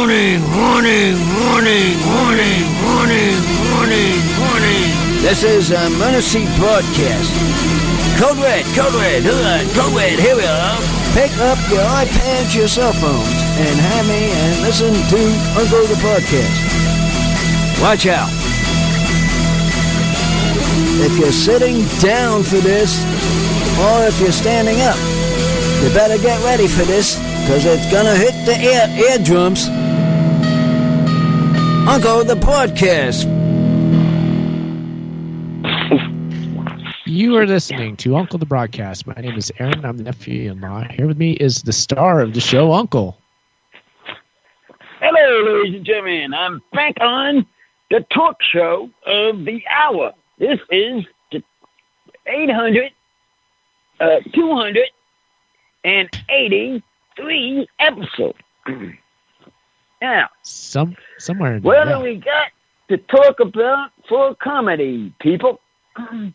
Warning, warning, warning, warning, warning, warning, warning. This is an emergency broadcast. Code Red, here we are. Pick up your iPads, your cell phones, and have me and listen to Uncle the Podcast. Watch out. If you're sitting down for this, or if you're standing up, you better get ready for this, because it's gonna hit the eardrums. Uncle the Podcast. You are listening to Uncle the Broadcast. My name is Aaron. I'm the nephew-in-law. Here with me is the star of the show, Uncle. Hello, ladies and gentlemen. I'm back on the talk show of the hour. This is the 283 episode. Now, somewhere in what there. do we got to talk about for comedy, people? Hello?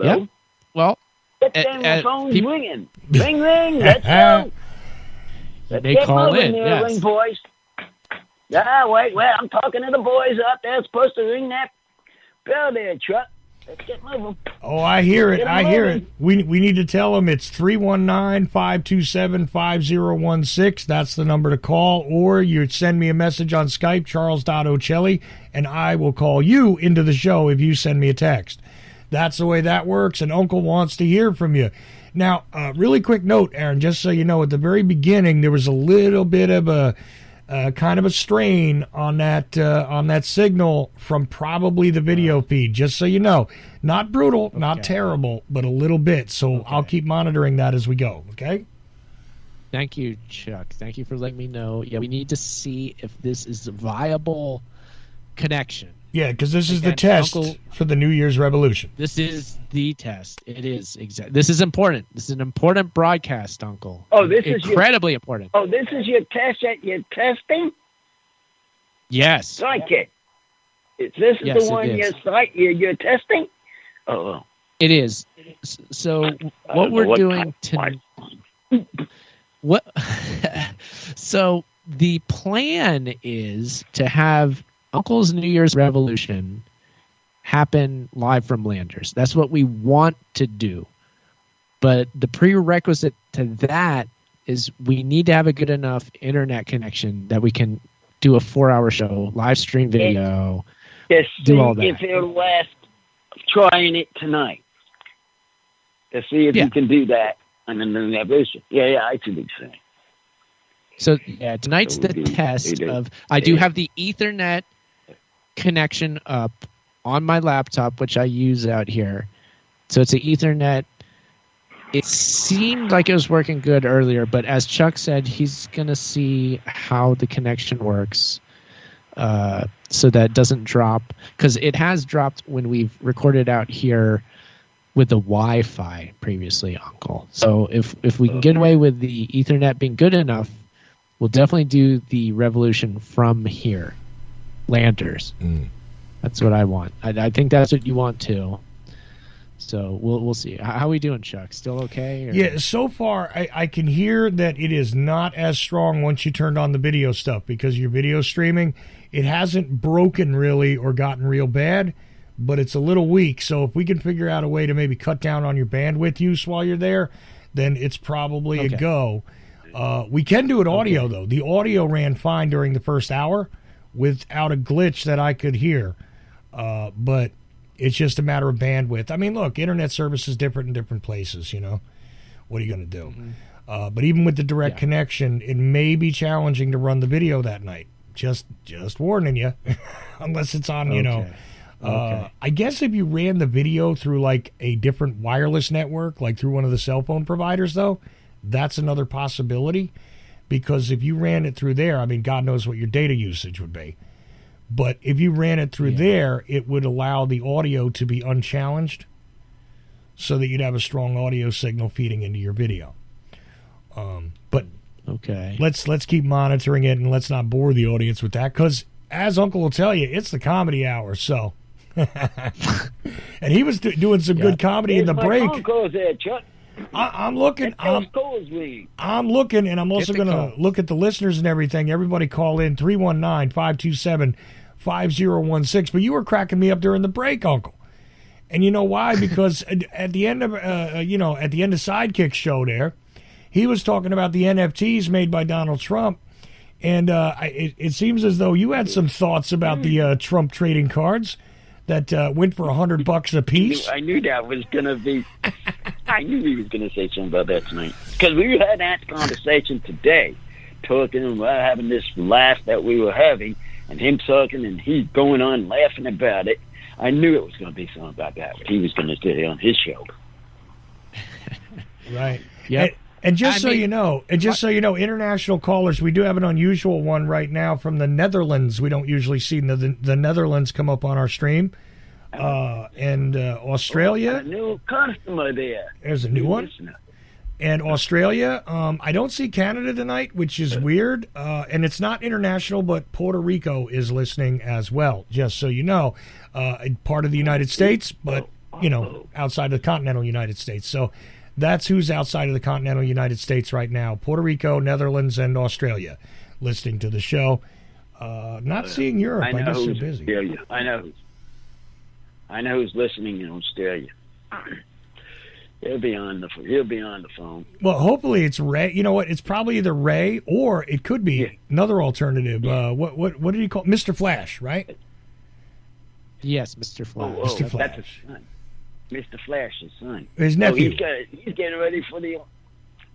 Yep. Well, Get them phones ringing. Ring, ring, let's go. Let's They get call moving in, there, yes. ring boys. Wait, I'm talking to the boys out there supposed to ring that bell there, Chuck. Let's get moving. Oh, I hear it. Get 'em I hear moving. it. We need to tell them it's 319-527-5016. That's the number to call. Or you send me a message on Skype, charles.ocelli, and I will call you into the show if you send me a text. That's the way that works, and Uncle wants to hear from you. Now, really quick note, Aaron, just so you know, at the very beginning, there was a little bit of a kind of a strain on that signal from probably the video feed, just so you know. Not brutal, not terrible, but a little bit. So I'll keep monitoring that as we go, okay? Thank you, Chuck. Thank you for letting me know. Yeah, we need to see if this is a viable connection. Yeah, because this is the Again, test Uncle- for the New Year's Revolution. This is the test. It is this is important. This is an important broadcast, Uncle. Oh, this is incredibly important. Oh, this is your test that you're testing? Yes. Psychic. This is Yes, the one it is. you're testing? Oh. It is. So what we're doing tonight. What? So the plan is to have Uncle's New Year's Revolution happen live from Landers. That's what we want to do. But the prerequisite to that is we need to have a good enough internet connection that we can do a 4-hour show, live stream video, Just do see all that. if it'll last trying it tonight. To see if Yeah. you can do that on the new revolution. Yeah, I see what you're saying. So yeah, tonight's the test of. I do have the Ethernet connection up on my laptop, which I use out here. So it's an Ethernet. It seemed like it was working good earlier, but as Chuck said, he's gonna see how the connection works, so that it doesn't drop, because it has dropped when we've recorded out here with the Wi-Fi previously, Uncle. So if we can get away with the Ethernet being good enough, we'll definitely do the Revolution from here, Landers. That's what I want. I think that's what you want too. So we'll see. How are we doing, Chuck? Still okay? Or? Yeah, so far I can hear that it is not as strong once you turned on the video stuff, because your video streaming, it hasn't broken really or gotten real bad, but it's a little weak. So if we can figure out a way to maybe cut down on your bandwidth use while you're there, then it's probably a go. We can do it audio, though. The audio ran fine during the first hour without a glitch that I could hear. But it's just a matter of bandwidth. I mean, look, internet service is different in different places, you know. What are you going to do? But even with the direct connection, it may be challenging to run the video that night. Just warning you, unless it's on, you know. I guess if you ran the video through like a different wireless network, like through one of the cell phone providers, though, that's another possibility. Because if you ran it through there, I mean, God knows what your data usage would be. But if you ran it through there, it would allow the audio to be unchallenged, so that you'd have a strong audio signal feeding into your video. But let's keep monitoring it, and let's not bore the audience with that, because as Uncle will tell you, it's the comedy hour. So, and he was doing some good comedy in the break. Phone calls there, Chuck. I'm looking. Coolsweed. I'm looking, and I'm also Get the going to call. look at the listeners and everything. Everybody call in 319-527-5016. But you were cracking me up during the break, Uncle. And you know why? Because at the end of at the end of Sidekick's show there, he was talking about the NFTs made by Donald Trump, and it seems as though you had some thoughts about the Trump trading cards that went for $100 a piece. I knew that was gonna be. I knew he was gonna say something about that tonight because we had that conversation today, talking about having this laugh that we were having, and him talking, and he going on laughing about it. I knew it was going to be something about that. What he was going to say on his show. Right. Yep. And just so you know, international callers, we do have an unusual one right now from the Netherlands. We don't usually see the Netherlands come up on our stream. And Australia. A new customer there. There's a new one. Listener. And Australia. I don't see Canada tonight, which is weird. And it's not international, but Puerto Rico is listening as well, just so you know. Part of the United States, but, outside of the continental United States. So that's who's outside of the continental United States right now. Puerto Rico, Netherlands, and Australia listening to the show. Not seeing Europe. I guess they're busy. Australia. I know who's listening in Australia. He'll be on the phone. Well, hopefully it's Ray. You know what? It's probably either Ray or it could be another alternative. Yeah. What did he call Mr. Flash? Right? Yes, Mr. Flash. Mr. Flash. That's his son. Mr. Flash's son. His nephew. He's getting ready for the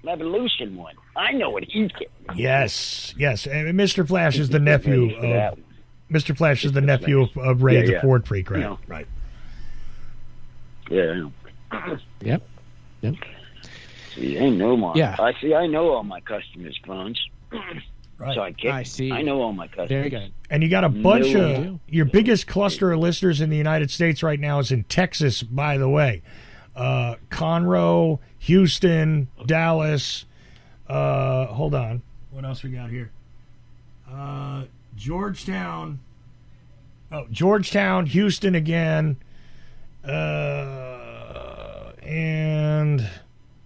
Revolution one. I know what he's getting. Yes. And Mr. Flash is the nephew of Mr. Flash is the Mr. nephew of Ray the Yeah. Ford freak, right? Right. Yeah, I know. Yep. See, I know my. Yeah. I know all my customers' phones. Right. So I see. I know all my customers. Very good. And you got a bunch No, of your biggest cluster of listeners in the United States right now is in Texas, by the way. Conroe, Houston, Dallas. Hold on. What else we got here? Georgetown. Georgetown, Houston again. And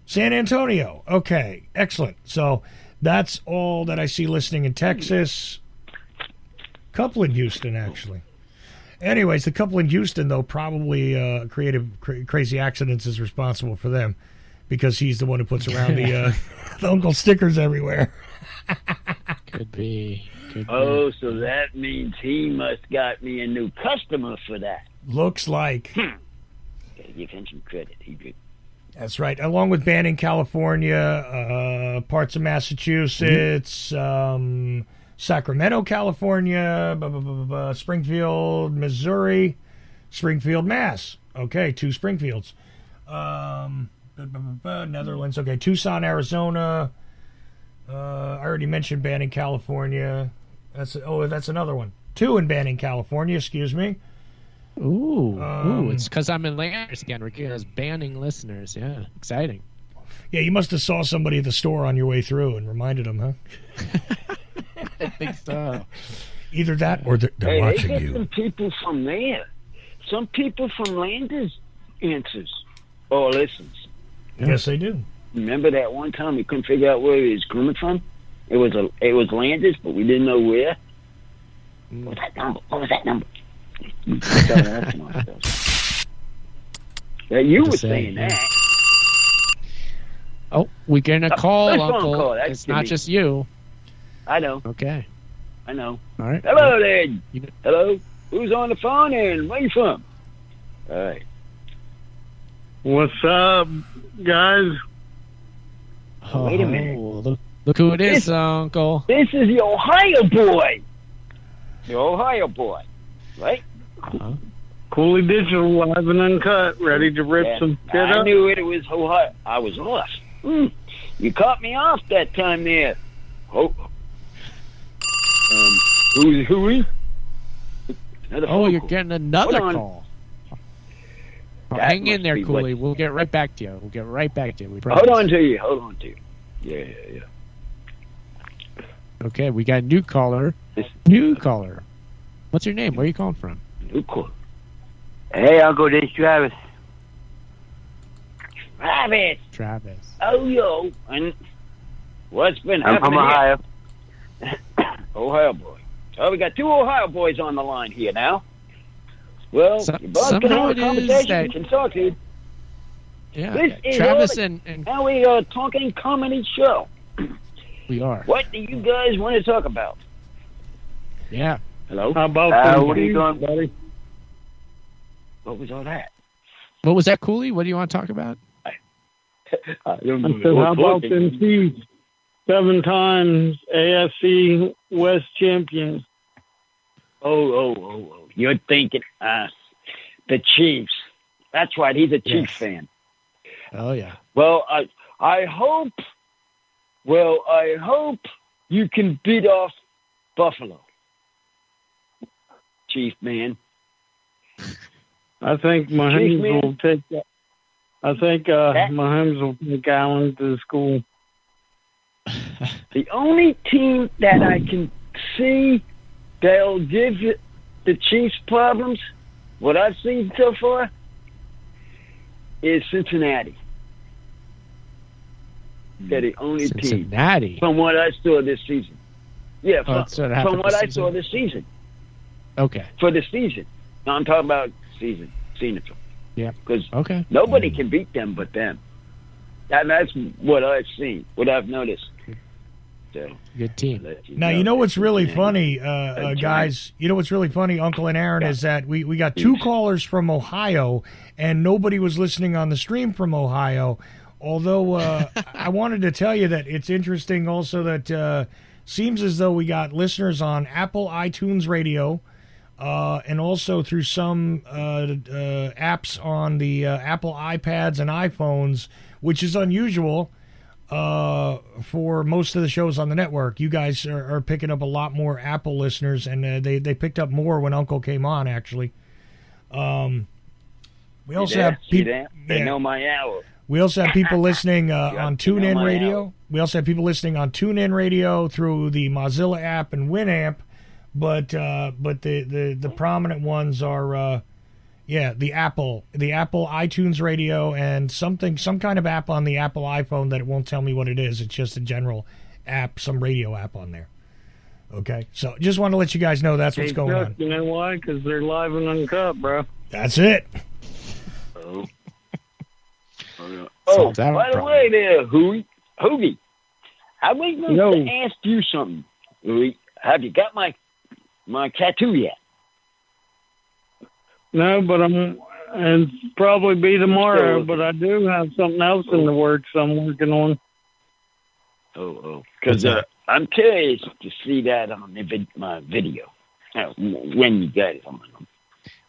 San Antonio. Okay, excellent. So that's all that I see listening in Texas. Couple in Houston, actually. Anyways, the couple in Houston, though, probably Crazy Accidents is responsible for them because he's the one who puts around the Uncle stickers everywhere. Could be. Oh, so that means he must got me a new customer for that. Looks like. Gotta give him some credit. He did. That's right. Along with Banning, California, parts of Massachusetts, Sacramento, California, Springfield, Missouri, Springfield, Mass. Okay, 2 Springfields. Netherlands. Okay, Tucson, Arizona. I already mentioned Banning, California. That's another one. 2 in Banning, California. Excuse me. Ooh, it's because I'm in Landers again. We're getting those banning listeners. Yeah, exciting. Yeah, you must have saw somebody at the store on your way through and reminded them, huh? I think so. Either that or they're watching they get you. some people from there. Some people from Landers answers or listens. Yes, they do. Remember that one time we couldn't figure out where he was coming from? It was Landers, but we didn't know where. What was that number? Yeah, you were saying that. Oh, we're getting a call, That's phone Uncle. call. That's It's not Jimmy. just you. I know. Okay. I know. All right. Hello there. You- Hello. Who's on the phone and where you from? All right. What's up, guys? Oh, Wait a minute. Look who it is, Uncle. This is the Ohio boy. The Ohio boy, right? Uh-huh. Cooley Digital, live and uncut, ready to rip Yeah, some shit I up. knew it was Ohio. I was off. You caught me off that time there. Oh. Who is? Another Oh, phone you're call. getting another Hold on. call. That Hang in must there, be Cooley. what- We'll get right back to you. We Hold on to you. Yeah. Okay, we got a new caller. This- New caller. What's your name? Where are you calling from? New call. Hey, Uncle, this is Travis. Travis. Oh, yo. And what's been I'm happening from Ohio. here? Ohio boy. Oh, we got two Ohio boys on the line here now. Well, So- you both can somehow have a it is conversation. that- You can talk, dude. Yeah. This is Travis all- and Now we are talking comedy show. we are. What do you guys want to talk about? Yeah. Hello? How about what are you doing, buddy? What was all that? What was that, Cooley? What do you want to talk about? I don't I know. said, how about them Chiefs? 7 times AFC West champions. Oh. You're thinking the Chiefs. That's right. He's a Chiefs Yes. fan. Oh yeah. Well, I hope you can beat off Buffalo, Chief man. I think Mahomes man. will take. I think Mahomes will take Allen to school. The only team that I can see that'll give the Chiefs problems, what I've seen so far, is Cincinnati. They're the only team Cincinnati. from what I saw this season. Yeah, So it happened from what this I saw season? this season. Okay. For the season. No, I'm talking about season. Yeah. Because Okay. nobody can beat them but them. That's what I've seen, what I've noticed. So, Good team. let Now, you know what's really Cincinnati. funny, guys? You know what's really funny, Uncle and Aaron, is that we got 2 callers from Ohio, and nobody was listening on the stream from Ohio. Although I wanted to tell you that it's interesting also that seems as though we got listeners on Apple iTunes Radio and also through some apps on the Apple iPads and iPhones, which is unusual. For most of the shows on the network, you guys are picking up a lot more Apple listeners, and they picked up more when Uncle came on. Actually, we also have people. They know my hour. We also have people listening on you know TuneIn my Radio. hour. We also have people listening on TuneIn Radio through the Mozilla app and Winamp. But the prominent ones are. The Apple iTunes Radio, and some kind of app on the Apple iPhone that it won't tell me what it is. It's just a general app, some radio app on there. Okay, so just want to let you guys know that's what's Hey, going Chuck, on. You know why? Because they're live and uncut, bro. That's it. Oh, Solves that by the problem. way there, Hoogie, I was going Yo. to ask you something. Hoogie, have you got my tattoo yet? No, but and probably be tomorrow. Still- But I do have something else in the works I'm working on. Because I'm curious to see that on my video. When you got it on.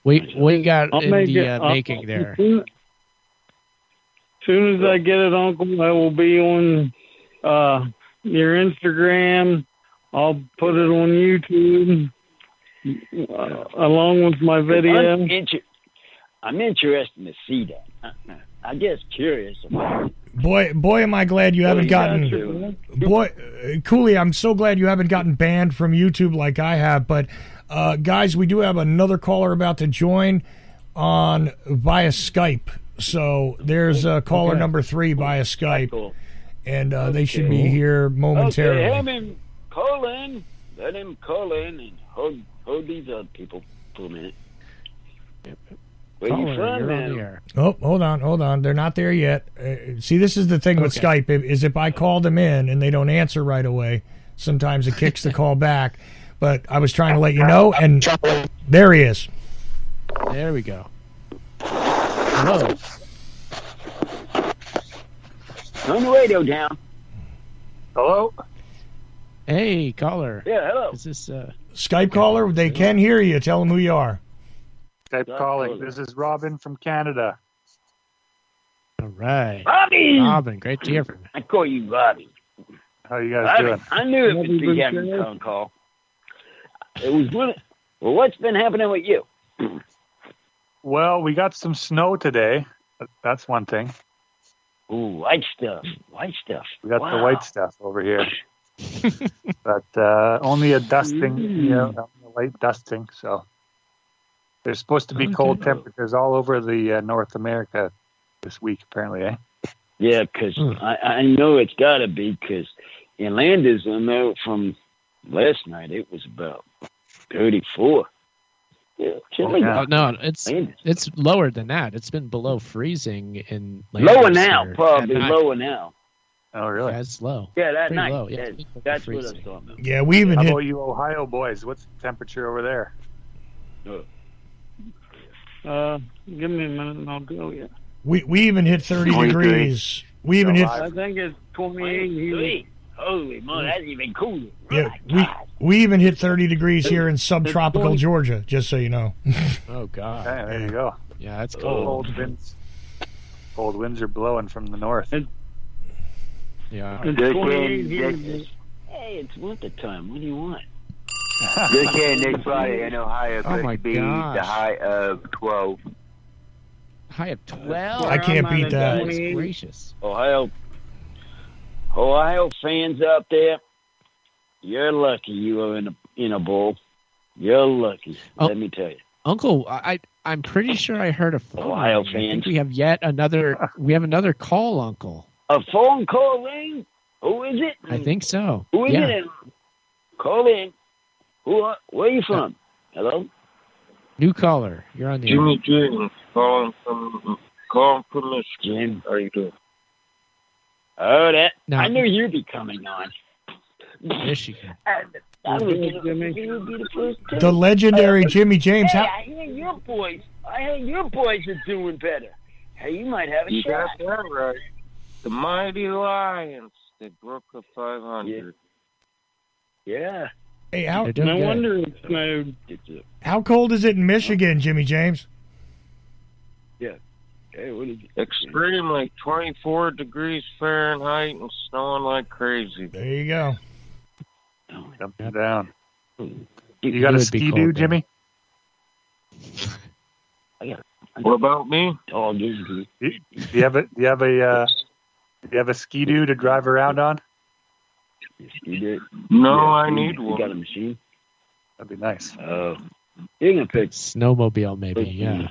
What you got I'll in make the it making there? As soon as I get it, Uncle, I will be on your Instagram. I'll put it on YouTube along with my video. I'm interested to see that. I'm just curious about it. Boy, am I glad you haven't gotten. Boy, Cooley, I'm so glad you haven't gotten banned from YouTube like I have. But guys, we do have another caller about to join on via Skype. So there's caller number 3 via Skype, Cool. and they should be here momentarily. Okay, have him call in. Let him call in and hold these other people for a minute. Where you Caller, from, you're on man? the air. Oh, hold on. They're not there yet. See, this is the thing with Skype is if I call them in and they don't answer right away, sometimes it kicks the call back. But I was trying to let you know, and there he is. There we go. Hello. Turn the radio down. Hello? Hey, caller. Yeah, hello. Is this Skype caller, they can hear you. Tell them who you are. Skype calling. This is Robin from Canada. all right? Bobby! Robin, great to hear from you. I call you Bobby. How you guys Bobby, doing? I knew it was Bobby the Gavin Boucher. phone call. It was one. Well, what's been happening with you? Well, we got some snow today. That's one thing. Ooh, white stuff. White stuff. We got Wow. the white stuff over here. But only a dusting, a light dusting. So there's supposed to be cold temperatures all over the North America this week, apparently, eh? Yeah, because I know it's got to be, because in Landers, I know from last night it was about 34. Yeah, chilly. Oh, no, it's lower than that. It's been below freezing in Landers Lower now, here probably at night. lower now. Oh, really? Yeah, it's low. Yeah, that Pretty night. low. Yeah, Yeah, it's been that's what I freezing. thought about. Yeah, we even How hit. about you Ohio boys? What's the temperature over there? Give me a minute and I'll go. Yeah. We even hit 30 23. degrees. We even hit. I think it's 28 here. Holy moly, that's even cooler. Yeah, My God. we even hit 30 degrees here in subtropical Georgia. Just so you know. Oh God. Okay, there you go. Yeah, that's cold. Cold winds are blowing from the north. Yeah. It's 28 here. Hey, it's winter time. What do you want? This here next Friday in Ohio Oh, my could be gosh. the high of 12. High of 12. I can't beat that. Goodness gracious. Ohio fans out there, you're lucky you are in a bowl. You're lucky. Oh. Let me tell you. Uncle, I'm pretty sure I heard a phone. Ohio ring. I think fans. we have yet another. We have another call, Uncle. A phone call ring? Who is it? I think so. Who is yeah. it? Call in. Where are you from? Hello? New caller. You're on the air. Jimmy James calling from Michigan. Jim. How you doing? Oh, that. Now- I knew you'd be coming on. Michigan. I was gonna you would be the first two. The legendary Jimmy James. Hey, How, I hear your boys. are doing better. Hey, you might have a You got shot. that right. The Mighty Lions. They broke up 500. Yeah. hey, how, They're doing No good. wonder it snowed. how cold is it in Michigan, Jimmy James? Hey, what did you? Extremely 24 degrees Fahrenheit and snowing like crazy. There you go. Jumping down. It You got a would be ski cold do, there. Jimmy? What about me? Oh, dude. Do you have a ski do to drive around on? You did? No, Yeah, I you- need You one. got a machine? That'd be nice. You're going to pick Snowmobile, maybe. Yeah.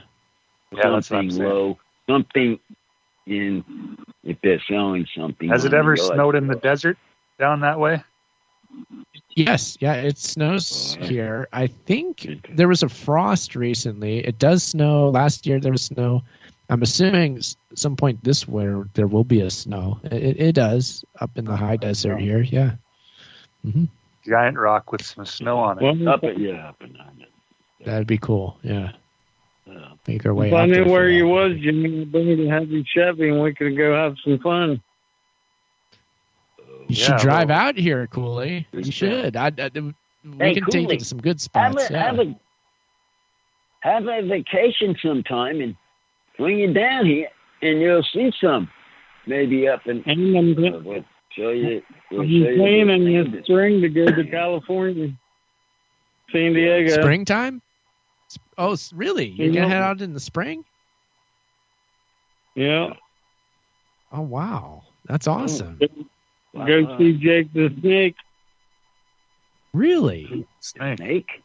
Yeah, that's what I'm something saying. low. Something in, if they're selling something. Has it on ever the yard. snowed in the desert down that way? Yes. Yeah. It snows here. I think there was a frost recently. It does snow. Last year there was snow. I'm assuming some point this winter there will be a snow. It does up in the high desert here. Yeah. Hmm. Giant rock with some snow on it. Well, Up and down it. That'd be cool. Yeah. Yeah. Make our way if I out knew there for where you that. was, Jimmy, I'd bring you to Happy Chevy and we could go have some fun. You should Yeah, drive well- out here, Cooley. You should. we Hey, can take you Cooley, to some good Have spots. a vacation sometime and bring you down here, and you'll see some. Maybe up in. And I'm We'll show you. We'll I'm show you planning the- this spring to go to California, San Diego. Springtime? Oh, really? You're gonna Yeah. head out in the spring? Yeah. Oh, wow, that's awesome. Go see Jake the Snake. Really? Snake. Snake.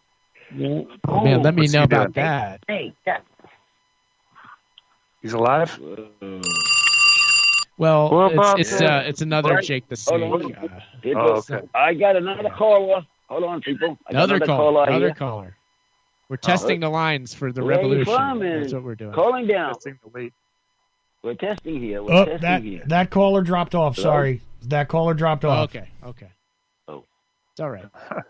Yeah. Oh, man, let me what's know he about doing? that. Hey, that. He's alive? Well, What about it's another Right. Jake the Hold Snake. on. People, Oh, okay. I got another caller. Hold on, people. I got Another caller. here. Another caller. We're testing the lines for the Where you revolution. from, That's man? what we're doing. Calling down. Testing the weight. We're testing here. We're Oh, testing here. that caller dropped off. Hello? Sorry, that caller dropped Oh, off. okay. Oh. It's all right.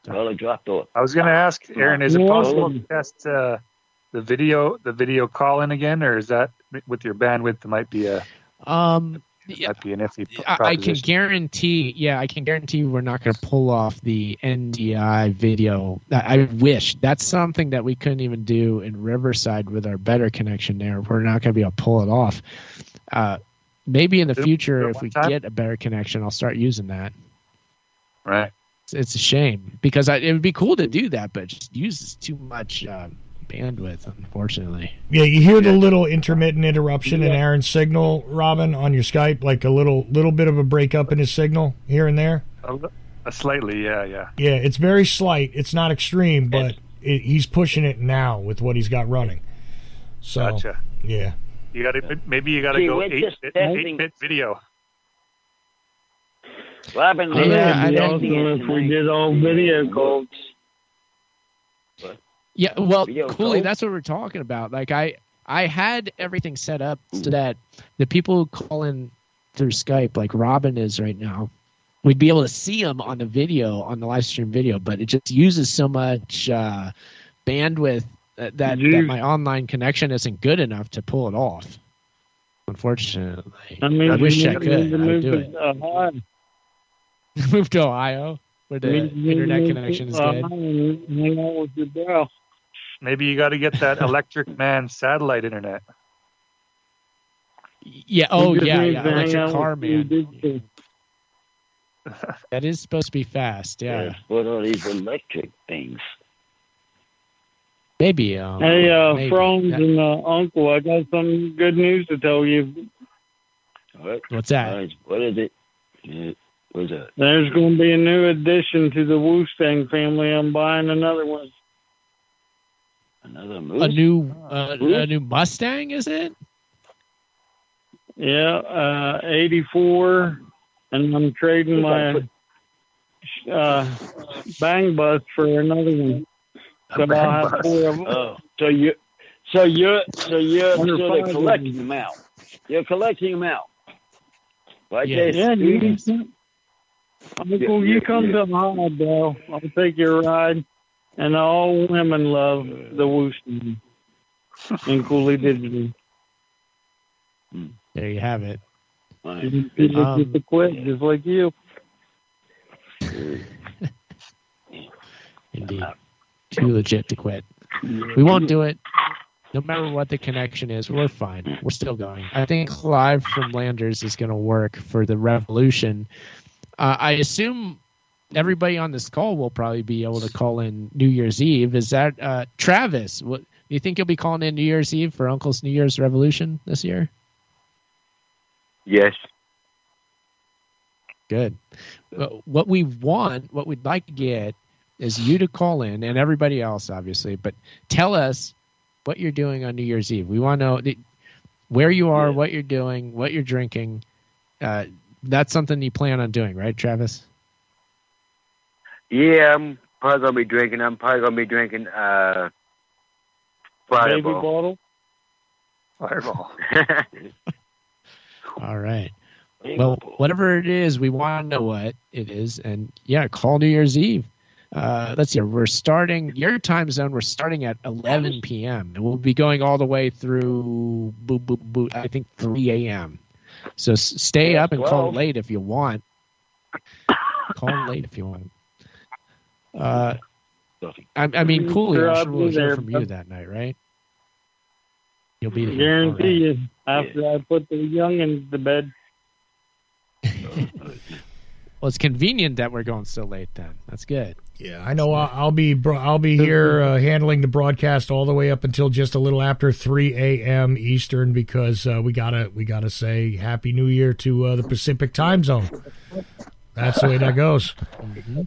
Caller dropped off. I was going to ask, Aaron, is it Yeah. possible to test the video call in again, or is that with your bandwidth? It might be a Yeah, might be an iffy I can proposition. guarantee. Yeah, I can guarantee we're not going to pull off the NDI video. I wish that's something that we couldn't even do in Riverside with our better connection there. We're not going to be able to pull it off. Maybe in the Do it future, if one we time? get a better connection, I'll start using that. Right. It's a shame because it would be cool to do that, but it just uses too much bandwidth, unfortunately. Yeah, you hear the little intermittent interruption in Aaron's signal, Robin, on your Skype, like a little bit of a breakup in his signal here and there. Slightly, yeah. Yeah, it's very slight. It's not extreme, but he's pushing it now with what he's got running. So, Gotcha. yeah. You got to maybe you got to See, go we're just testing. 8-bit video. Well, I've been I think Yeah, it'd be I awesome listening if we did all video calls. Yeah, well, Video Cooley, call? that's what we're talking about. Like I had everything set up so that the people who call in through Skype, like Robin is right now, we'd be able to see them on the video, on the live stream video, but it just uses so much bandwidth that my online connection isn't good enough to pull it off. Unfortunately, I mean, I wish you I need could. to I'd move do to it. Ohio. Move to Ohio, where the internet connection is good. And hang out with your bro. Maybe you got to get that Electric Man satellite internet. Yeah. Oh, You just yeah. need Yeah. to hang Electric out car with your man. digital. That is supposed to be fast. Yeah. What are these electric things? Maybe. Hey, maybe. Franz and Uncle, I got some good news to tell you. What's that? What is it? What's that? There's going to be a new addition to the Wustang family. I'm buying another one. Another moose? A new Mustang, is it? Yeah, 84, and I'm trading my Bang Bus for another one. So I'll have 4 of them. Oh, so you're sort of collecting them out. You're collecting them out. Like Yes. Yeah, Uncle, you come to Ohio, bro. I'll take you a ride. And all women love the Wustang and Cooley Digital. There you have it. You get to quit just like you. Indeed. Too legit to quit. We won't do it. No matter what the connection is, we're fine. We're still going. I think live from Landers is going to work for the Revolution. I assume everybody on this call will probably be able to call in New Year's Eve. Is that Travis? What do you think you'll be calling in New Year's Eve for Uncle's New Year's Revolution this year? Yes. Good. What we'd like to get is you to call in, and everybody else, obviously, but tell us what you're doing on New Year's Eve. We want to know where you are, what you're doing, what you're drinking. That's something you plan on doing, right, Travis? Yeah, I'm probably gonna be drinking. Baby Fireball. bottle. Fireball. All right. Well, whatever it is, we want to know what it is. And, yeah, call New Year's Eve. Let's see. We're starting your time zone. We're starting at 11 p.m. and we'll be going all the way through I think 3 a.m. So stay up and call late if you want. Call late if you want. I mean, Cooley, I'm sure we'll hear from you that night, right? You'll be there. Guarantee you. After I put the youngins to bed. Well, it's convenient that we're going so late then. That's good. Yeah, I know. I'll be here handling the broadcast all the way up until just a little after 3 a.m. Eastern because we gotta say Happy New Year to the Pacific Time Zone. That's the way that goes.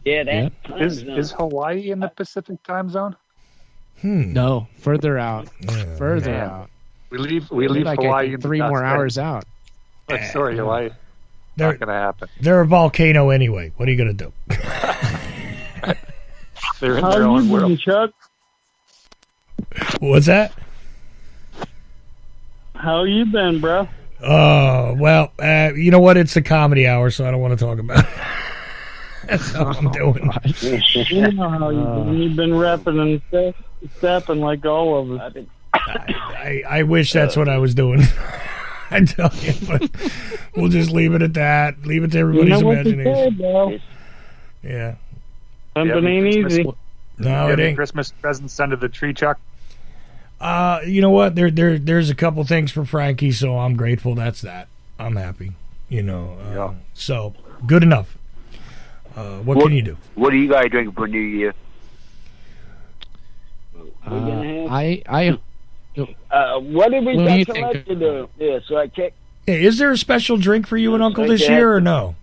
Yeah, that Is Hawaii in the Pacific Time Zone? No, further out. Further Man. out. We leave Like Hawaii in 3 the more dust. hours out. Sorry, Hawaii. Not gonna happen. They're a volcano anyway. What are you gonna do? They're in How their own you world. doing, Chuck? What's that? How you been, bro? Well, you know what? It's a comedy hour, so I don't want to talk about it. That's how I'm doing. You know how you've been rapping and stepping like all of us. I wish that's what I was doing. I tell you, but we'll just leave it at that. Leave it to everybody's you know what to imagination. say, bro. Yeah. Something ain't easy. No, You it have ain't. Christmas presents under the tree, Chuck? You know what? There's a couple things for Frankie, so I'm grateful. That's that. I'm happy. You know. Yeah. So good enough. What can you do? What are you guys drinking for New Year? what did we What do you got think? selected? Yeah, so I checked. Hey, is there a special drink for you and Uncle this Okay. year or no?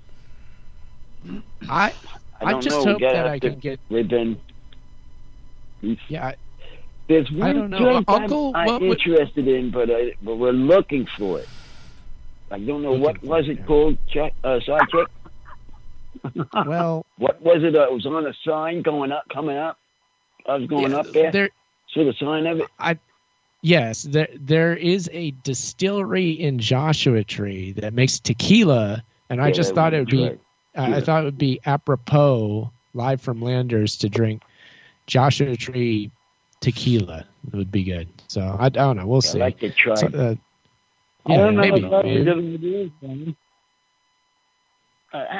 I don't just know. hope We gotta that have I to- can get. We've been. Yeah, There's I one don't know. drink Uncle, I'm what would- interested in, but we're looking for it. I don't know what was it called. Chuck, so I checked. Well, What was it? It was on a sign coming up. I was going up there. See the sign of it? Yes, there is a distillery in Joshua Tree that makes tequila, and I just thought it would be, I thought it would be apropos, live from Landers, to drink Joshua Tree tequila. It would be good. So I don't know. We'll see. I'd like to try. So, I don't know maybe. if that's a good idea, Sam.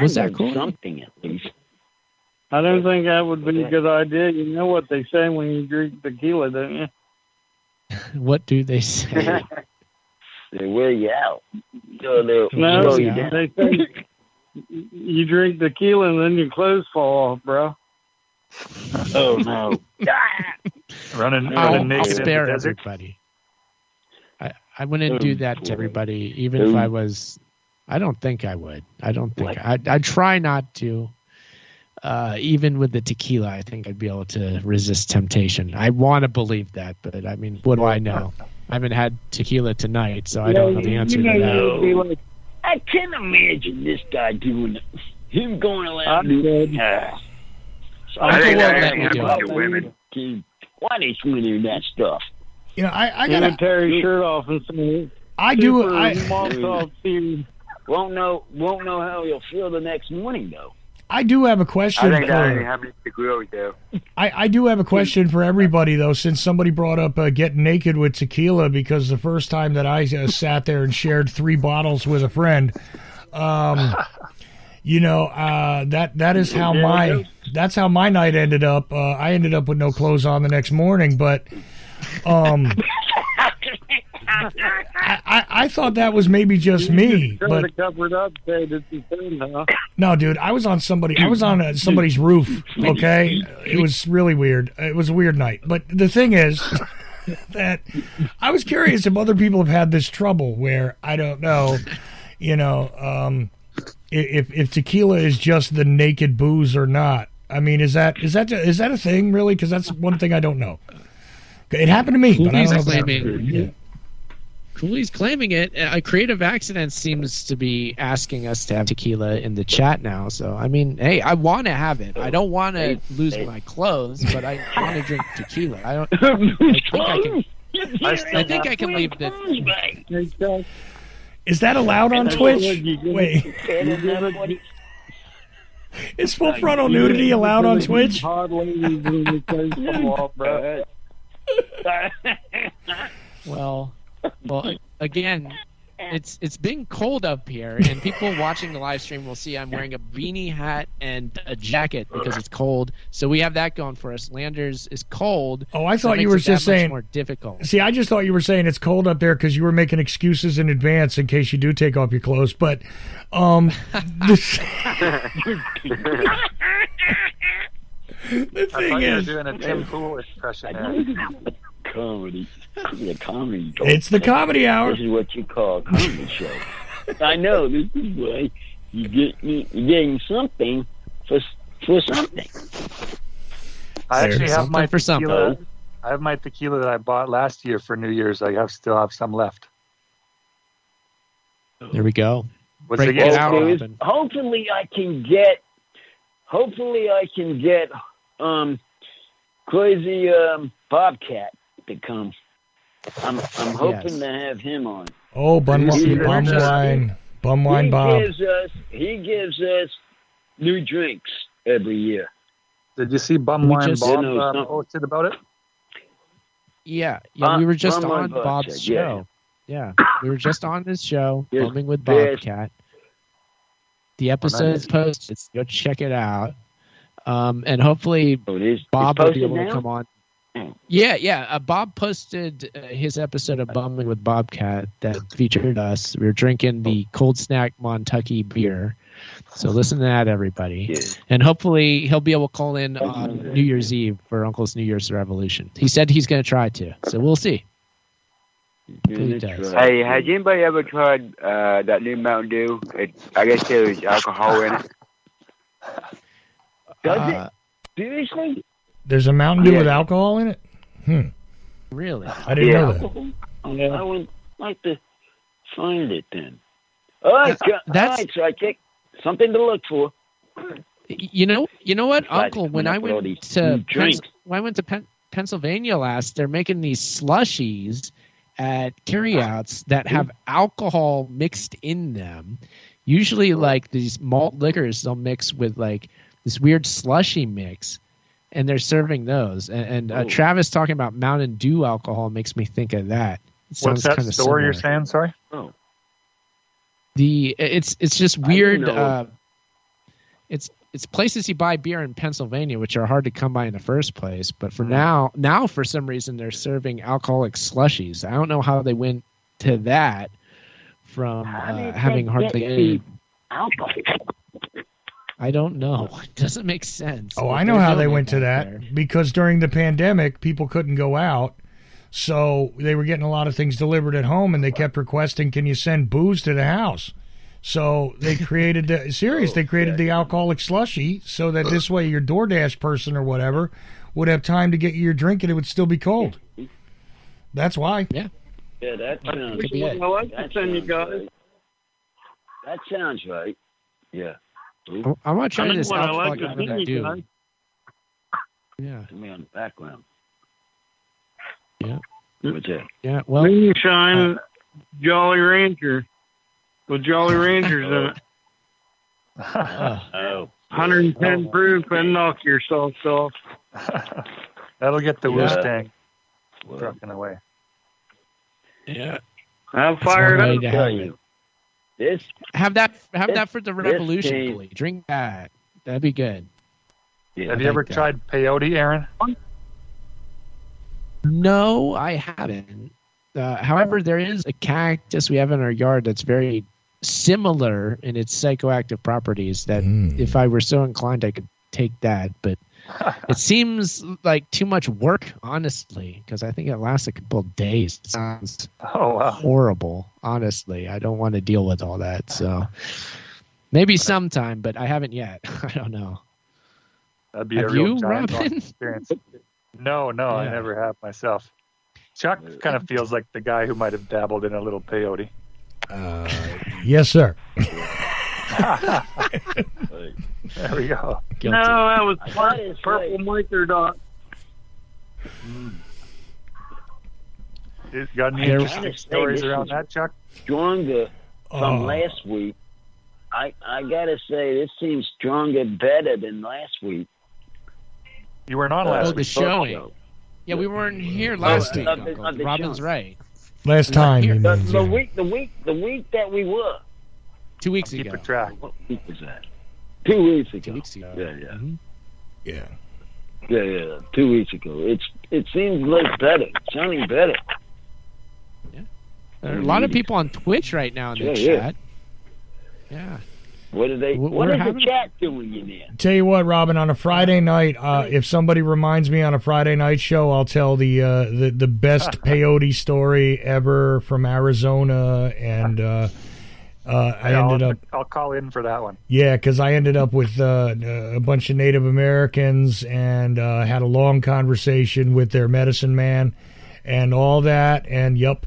Was that cool? Something at least. I don't think that would be a good idea. You know what they say when you drink tequila, don't you? What do they say? They wear you out. So they'll No, slow you down. they say you drink tequila and then your clothes fall off, bro. Oh no! Running I'll naked in the spare desert. everybody. I wouldn't do that to everybody, even if I was. I don't think I would. I don't think I'd try not to. Even with the tequila, I think I'd be able to resist temptation. I want to believe that, but I mean, what do I know? I haven't had tequila tonight, so I don't know the answer to that. I can't imagine this guy doing it. Him going around I'm doing good. I think won't that let me has do to it. do with women. Why they swimming that stuff? You know, I You know, gotta. tear his shirt off and say, I do. super I moth-off series. Won't know how he'll feel the next morning though. I do have a I question think that ain't for. happening to grill though. I do have a question for everybody though, since somebody brought up getting naked with tequila, because the first time that I sat there and shared 3 bottles with a friend, you know, that is how that's how my night ended up. I ended up with no clothes on the next morning, but I thought that was maybe just me, Trying but to cover it up, say that you said, huh? no, dude, I was on somebody's roof. Okay, it was really weird. It was a weird night. But the thing is that I was curious if other people have had this trouble where I don't know, you know, if tequila is just the naked booze or not. I mean, is that a thing really? Because that's one thing I don't know. It happened to me, but I don't know if it happened to you. Yeah. Cooley's claiming it. Creative Accident seems to be asking us to have tequila in the chat now. So, I mean, hey, I want to have it. I don't want to lose my clothes, but I want to drink tequila. I think I can leave the. Is that allowed on Twitch? Wait, is full frontal nudity allowed on Twitch? Well, again, it's been cold up here, and people watching the live stream will see I'm wearing a beanie hat and a jacket because it's cold. So we have that going for us. Landers is cold. Oh, I so thought it you makes were it that just much saying. more difficult. See, I just thought you were saying it's cold up there because you were making excuses in advance in case you do take off your clothes. But, the thing you were is, doing a Tim Pool impression there. Comedy. It's a comedy. it's the comedy hour. This is what you call a comedy show. I know. This is why you're getting something for something. I actually have Something my for something. tequila. I have my tequila that I bought last year for New Year's. Still have some left. There we go. What's Break it it again? out, Okay, Robin. hopefully I can get crazy Bobcat to come. I'm hoping to have him on. Oh, Bumwine He Bob. gives us new drinks every year. Did you see Bum We Wine just- Bob No, no. posted about it? Yeah, we were just Bum on Bob Bob's said, show. Yeah, we were just on his show, Yes, Bumming with yes. Bobcat. The episode's posted. So go check it out. And hopefully Oh, it is. Bob It's will be posted able to now? come on. Oh. Yeah. Bob posted his episode of Bumming with Bobcat that featured us. We were drinking the Cold Snack Montucky beer. So listen to that, everybody. Yeah. And hopefully he'll be able to call in on New Year's Eve for Uncle's New Year's Revolution. He said he's going to try to. So we'll see. Hopefully he does. Hey, has anybody ever tried that new Mountain Dew? I guess there's alcohol in it. Does it? Seriously? There's a Mountain Dew Yeah. with alcohol in it? Really? I didn't know that. I would like to find it then. All right, That's- all right, sidekick. Something to look for. You know what, Like, Uncle? When I I put all went these to drinks. Pennsylvania last, they're making these slushies at carryouts that have alcohol mixed in them. Usually, like these malt liquors, they'll mix with like this weird slushy mix, and they're serving those. And Travis talking about Mountain Dew alcohol makes me think of that. It sounds What's that kinda store you're similar. saying? Sorry. Oh, It's just weird. didn't know. It's places you buy beer in Pennsylvania, which are hard to come by in the first place. But for now for some reason they're serving alcoholic slushies. I don't know how they went to that from having hardly any alcohol. I don't know. It doesn't make sense. Oh, But I know they're how doing they it went to back that there. because during the pandemic, people couldn't go out. So they were getting a lot of things delivered at home, and they kept requesting, "Can you send booze to the house?" So they created the alcoholic slushy, so that this way your DoorDash person or whatever would have time to get you your drink, and it would still be cold. That's why. Yeah. Yeah, that sounds. Could be it. I like the thing you got. Right. That sounds right. Yeah. I want to try this I like alcoholic the thing Mountain you Dew. got. Yeah. Put me on the background. Yeah. What's that? Yeah. Well, Moonshine Jolly Rancher with Jolly Ranchers in it. Oh. 110 proof and knock your socks off. That'll get the Yeah. Wu-Stang Well, trucking away. yeah. I'm fired one way up. to tell have you, this Have that for the this revolution, thing- Bully. Drink that. That'd be good. yeah, Have you ever like that. tried peyote, Aaron? No, I haven't. However, there is a cactus we have in our yard that's very similar in its psychoactive properties that if I were so inclined, I could take that. But it seems like too much work, honestly, because I think it lasts a couple of days. It sounds Oh, wow. horrible, honestly. I don't want to deal with all that. So maybe sometime, but I haven't yet. I don't know. That'd be Have a real you, giant Robin? experience. No, I Yeah. never have myself. Chuck kind of feels like the guy who might have dabbled in a little peyote. Yes, sir. There we go. Guilty. No, that was gotta purple say- microdot. You got any There- interesting stories this around is- that, Chuck? stronger from Oh. last week. I gotta say, this seems stronger, better than last week. You weren't on Oh, last the week. showing. Yeah, we weren't here last week. of the- Uncle. of the Robin's show. right. Last time, here. you The, mean, the yeah. week that we were. 2 weeks Keep ago. a track. What week was that? 2 weeks ago. 2 weeks ago. Yeah, yeah. Mhm. Yeah. Yeah. 2 weeks ago. It seems like better, sounding better. There are a lot of people on Twitch right now in the Yeah, yeah. chat. Yeah. What are they? We're What is having- the chat doing in there? Tell you what, Robin, on a Friday night, if somebody reminds me on a Friday night show, I'll tell the best peyote story ever from Arizona, and I ended up I'll call in for that one. because I ended up with a bunch of Native Americans and had a long conversation with their medicine man and all that, and yup,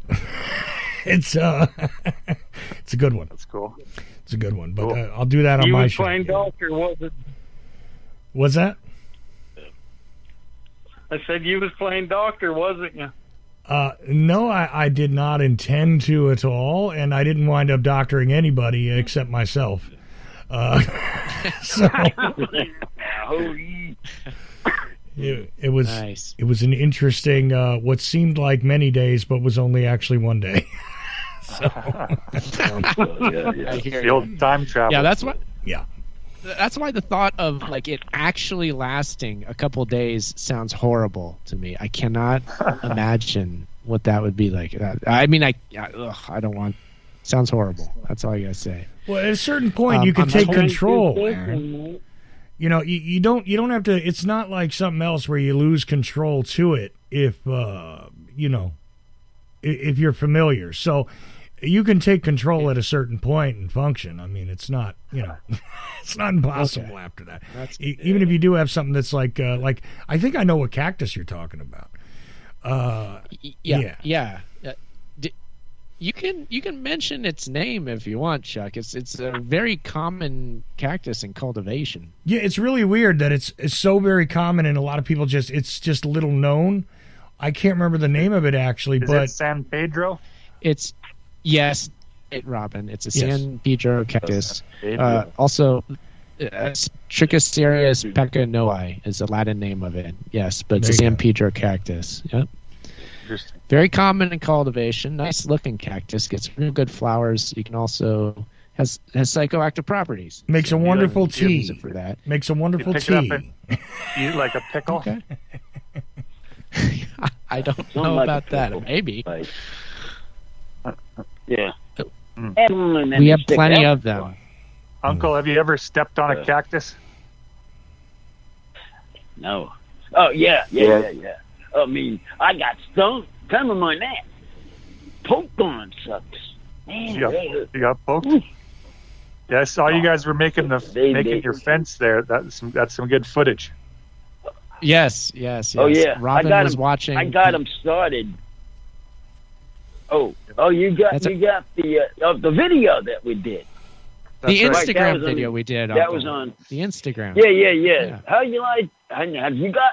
it's it's a good one. That's cool. It's a good one, but Cool. I'll do that on You my was show. playing doctor, was it? What's that? I said you was playing doctor, wasn't you? No, I did not intend to at all, and I didn't wind up doctoring anybody except myself. So it was Nice. it was an interesting, what seemed like many days, but was only actually one day. Yeah. I hear The you. old time travel. Yeah, that's what. Yeah. That's why the thought of like it actually lasting a couple days sounds horrible to me. I cannot imagine what that would be like. I mean, I don't want. Sounds horrible. That's all I gotta say. Well, at a certain point, you can I'm take not- control, Aaron. You know, you don't have to. It's not like something else where you lose control to it if if you're familiar. So you can take control at a certain point and function. I mean, it's not it's not impossible after that. Even if you do have something that's like I think I know what cactus you're talking about. Yeah. You can mention its name if you want, Chuck. It's a very common cactus in cultivation. Yeah, it's really weird that it's so very common, and a lot of people it's just little known. I can't remember the name of it actually, but it San Pedro? Yes, Robin. It's a Yes. San Pedro cactus. Pedro. Also, Trichocereus pecanoei is the Latin name of it. Yes, but it's a There you San go. Pedro cactus. Yep. Interesting. Very common in cultivation. Nice looking cactus. Gets real good flowers. You can also has psychoactive properties. makes a you wonderful can use tea. it for that. Makes a wonderful You pick it up tea. and eat like a pickle. Okay. I don't Something know like about a that. pickle. Maybe. Like, yeah. Mm. And then We have stick plenty out. of them. Uncle, have you ever stepped on a cactus? No. Oh, yeah. I mean, I got stung. Some of my neck. Poked on suckers. Man, You got poked? Yeah, I saw you guys were making your fence there. That's some good footage. Yes. Oh, yeah. Robin I got was him, watching. I got them started. Oh, you got the video that we did. the That's right. Instagram That was on- video we did. That Uncle. was on. the Instagram. Yeah. Yeah. How you like? Have you got?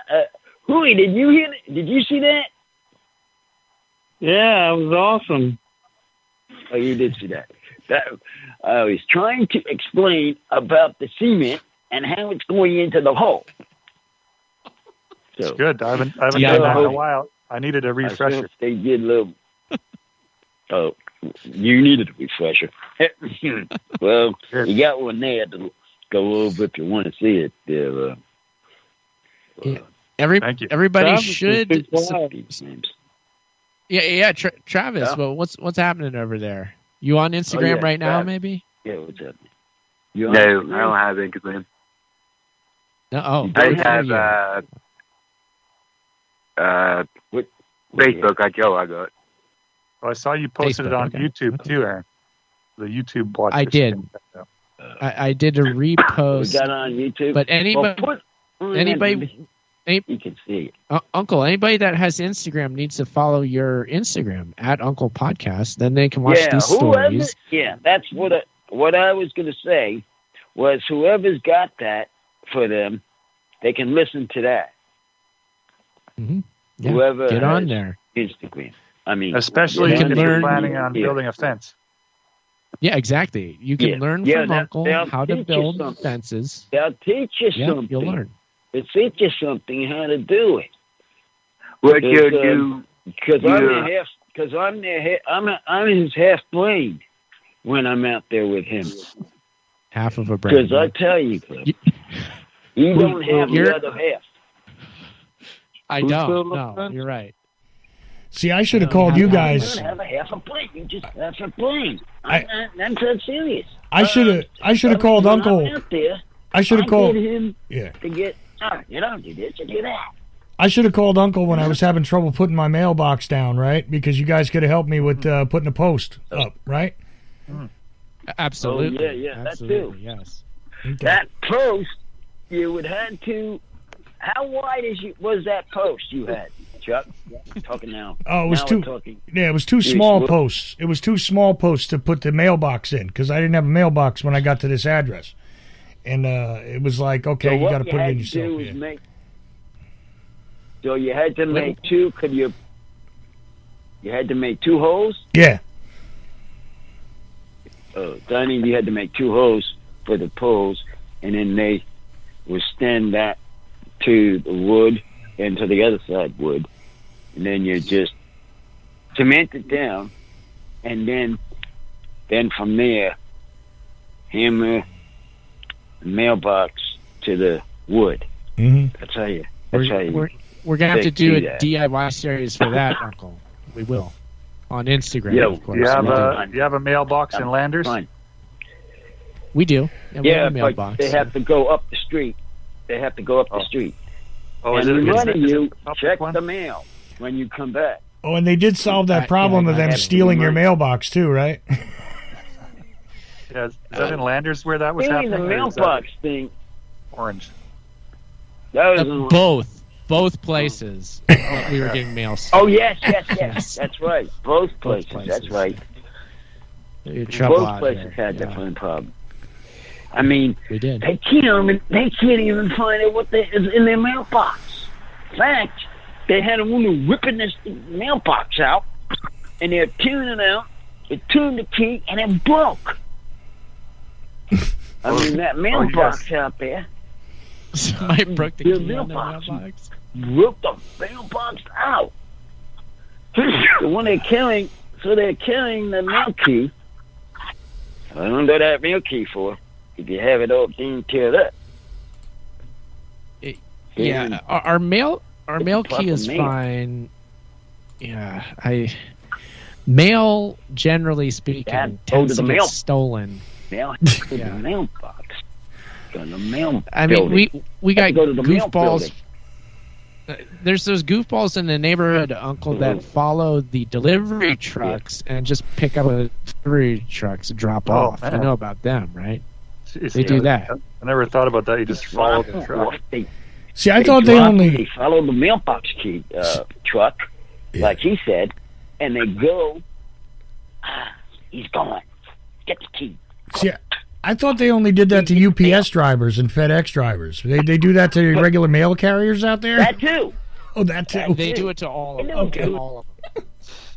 Hooey, did you hear? Did you see that? Yeah, it was awesome. Oh, you did see that. I was trying to explain about the cement and how it's going into the hole. It's So good. I haven't Yeah, done that in a I- while. I needed a I refresher. sense they get a little. Oh, you needed a refresher. Well, you got one there to go over if you want to see it. There. Yeah. Thank you. Everybody Travis should. was too quiet. These names. Yeah. Travis, Yeah. well, what's happening over there? You on Instagram yeah, right now? Travis. Maybe. Yeah, what's happening? You No, I on don't have Instagram. No. Oh, You I good for have you. Facebook. That's all I got. Oh, I saw you posted it Facebook, on okay. YouTube too, Aaron. The YouTube watch. I did. I did a We repost. got on YouTube. But anybody, Well, put on anybody- that, you can see it. Uncle, anybody that has Instagram needs to follow your Instagram at Uncle Podcast. Then they can watch these stories. Yeah, that's what I was going to say was whoever's got that for them, they can listen to that. Mhm. Yeah, Whoever get on has there. Instagram. I mean, Especially You if can you're learn- planning on Yeah. building a fence. Yeah, exactly. You can Yeah. learn Yeah, from that- Uncle they'll how to teach you build something. fences. They'll teach you Yeah, something. you'll learn. They'll teach you something how to do it. What you Because, do? Because Yeah. I'm his half brain when I'm out there with him. Half of a brain. Because I tell you, Cliff, You- he don't have the You're- other half. I Who's don't. building No, a fence? you're right. See, I should have No, called not you that. You guys. don't have a half a brain. You just have a brain. I- I'm so serious. I should have called when Uncle. I'm out there, I should I have called. get him Yeah. to get. Oh, you don't do this, you do that. I should have called Uncle when I was having trouble putting my mailbox down, right? Because you guys could have helped me with putting a post up, right? Absolutely. Oh, yeah, that Absolutely, too. Yes. Okay. That post, you would have to. How wide was that post you had, Chuck? Talking now. Oh, it was Now too. we're talking. Yeah, it was two Yes, small well- posts. It was two small posts to put the mailbox in because I didn't have a mailbox when I got to this address, and it was like, okay, So you what got to put it had in to do yourself. was Yeah. make. So you had to make two. Could you? You had to make two holes. Yeah. Donnie, you had to make two holes for the poles, and then they would stand that to the wood and to the other side wood, and then you just cement it down, and then from there, hammer the mailbox to the wood. Mm-hmm. That's how you. We're gonna have to do a do that. DIY series for that, Uncle. We will on Instagram, Yeah, of course. You have Fine. you have a mailbox in Landers? Fine. We do. Yeah, we have Yeah, a but mailbox. they have to go up the street. They have to go up the Oh. street. Oh, And is it reminding is it you, a public check one? the mail when you come back. Oh, and they did solve that problem yeah, of I them had it. stealing your mailbox too, right? Yeah, is that in Landers where that was Really, happening? the or is that mailbox thing, Orange. that was on- Both places. We were getting mail. Oh, yes. That's right. Both places. places. That's right. Both places had that same problem. I mean, we did. They can't even find out what is in their mailbox. In fact, they had a woman whipping this mailbox out, and they're tuning it out. It tuned the key, and it broke. I mean, that mailbox out there. Somebody broke the key on the mailbox. Broke the mailbox out. When they're carrying the mail key. I don't know that mail key for. If you have it all being teared up. Yeah, our mail key is fine. Yeah, mail, generally speaking, tends to get stolen. Mail, the mailbox. Go to the mail. I mean, we got go to the goofballs. There's those goofballs in the neighborhood, Uncle, that follow the delivery trucks and just pick up a delivery trucks and drop off. Man. You know about them, right? They do that. I never thought about that. You just follow the truck. See, I thought they follow the mailbox key truck, like he said, and they go. He's gone. Get the key. See, I thought they only did that to UPS drivers and FedEx drivers. They do that to regular mail carriers out there? That too. Oh, that too. They do it to all of them. Okay. All of them.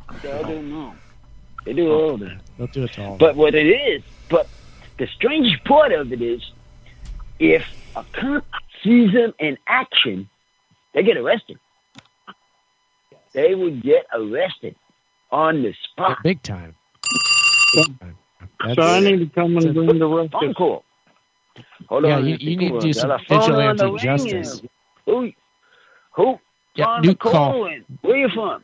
I don't know. They do all of them. They'll do it to all of them. But what it is, the strangest part of it is, if a cop sees them in action, they get arrested. They would get arrested on the spot. Big time. So I need to come and bring the rest Phone call. Hold yeah, on. you need to do some vigilante justice. Who? Yeah, On new the call. Where you from?